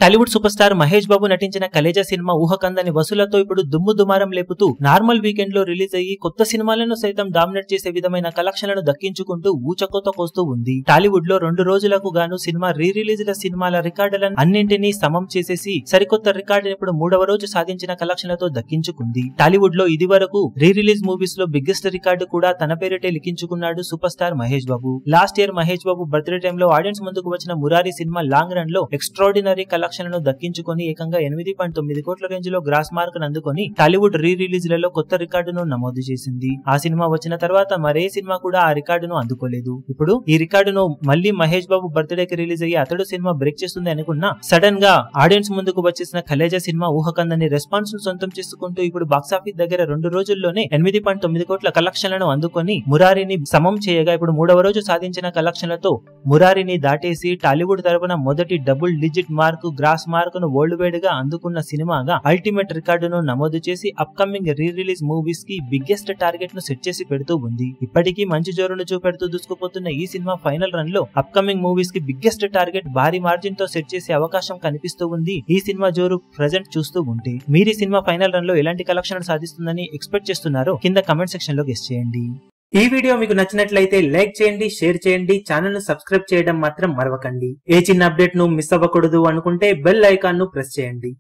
Tollywood super star Mahesh Babu నటించిన Khaleja cinema ఊహకందని వసూలతో ఇప్పుడు దుమ్ము దుమారం లేపుతూ నార్మల్ వీకెండ్ లో రిలీజ్ అయ్యి కొత్త సినిమాలను సైతం డామినేట్ చేసే విధమైన కలెక్షన్లను దక్కించుకుంటూ ఊచకోత కోస్తూ ఉంది. టాలీవుడ్ లో 2 రోజులకు గాను సినిమా రిలీజ్ల సినిమాల రికార్డులను అన్నింటినీ సమం చేసేసి సరికొత్త రికార్డును ఇప్పుడు 3వ రోజు సాధించిన కలెక్షన్లతో దక్కించుకుంది. టాలీవుడ్ లో ఇది వరకు రిలీజ్ మూవీస్ లో బిగ్గెస్ట్ రికార్డు కూడా తన పేరిటే లిఖించుకున్నాడు super star Mahesh Babu. Last year Mahesh Babu birthday టైంలో ఆడియన్స్ ముందుకు వచ్చిన మురారి సినిమా లాంగ్ రన్ లో ఎక్స్ట్రాడినరీ కలెక్షన్లను దక్కించుకొని ఏకంగా 8.9 కోట్ల రేంజ్ లో గ్రాస్ మార్క్ అందుకొని టాలీవుడ్ రిలీజ్లలో కొత్త రికార్డును నమోదు చేసింది. ఆ సినిమా వచ్చిన తర్వాత మరే సినిమా కూడా ఆ రికార్డును అందుకోలేదు. ఇప్పుడు ఈ రికార్డును మళ్ళీ మహేష్ బాబు బర్త్డేకి రిలీజ్ అయ్యి అతడు సినిమా బ్రేక్ చేస్తుంది అనుకున్నా సడన్ గా ఆడియన్స్ ముందుకు వచ్చేసిన కలేజా సినిమా ఊహకందని రెస్పాన్స్ ను సొంతం చేసుకుంటూ ఇప్పుడు బాక్సాఫీస్ దగ్గర 2 రోజుల్లోనే 8.9 కోట్ల కలెక్షన్లను అందుకొని మురారిని సమం చేయగా ఇప్పుడు 3వ రోజు సాధించిన కలెక్షన్లతో మురారిని దాటేసి టాలీవుడ్ తరపున మొదటి double digit mark gross mark ను వరల్డ్ వైడ్ గా అందుకున్న సినిమాగా అల్టిమేట్ రికార్డును నమోదు చేసి అప్కమింగ్ రిలీజ్ మూవీస్ కి బిగ్గెస్ట్ టార్గెట్ ను సెట్ చేసి పెడుతూ ఉంది. ఇప్పటికీ మంచి జోరును చూపెడుతూ దూసుకుపోతున్న ఈ సినిమా ఫైనల్ రన్ లో అప్కమింగ్ మూవీస్ కి బిగ్గెస్ట్ టార్గెట్ భారీ మార్జిన్ తో సెట్ చేసే అవకాశం కనిపిస్తూ ఉంది. ఈ సినిమా జోరు ప్రెజెంట్ చూస్తూ ఉంటే మీరు ఈ సినిమా ఫైనల్ రన్ లో ఎలాంటి కలెక్షన్ సాధిస్తుందని ఎక్స్పెక్ట్ చేస్తున్నారో కింద కమెంట్ సెక్షన్ లో గెస్ చేయండి. ఈ వీడియో మీకు నచ్చినట్లయితే లైక్ చేయండి, షేర్ చేయండి, ఛానల్ ను సబ్స్క్రైబ్ చేయడం మాత్రం మరవకండి. ఏ చిన్న అప్డేట్ ను మిస్ అవ్వకూడదు అనుకుంటే బెల్ ఐకాన్ ను ప్రెస్ చేయండి.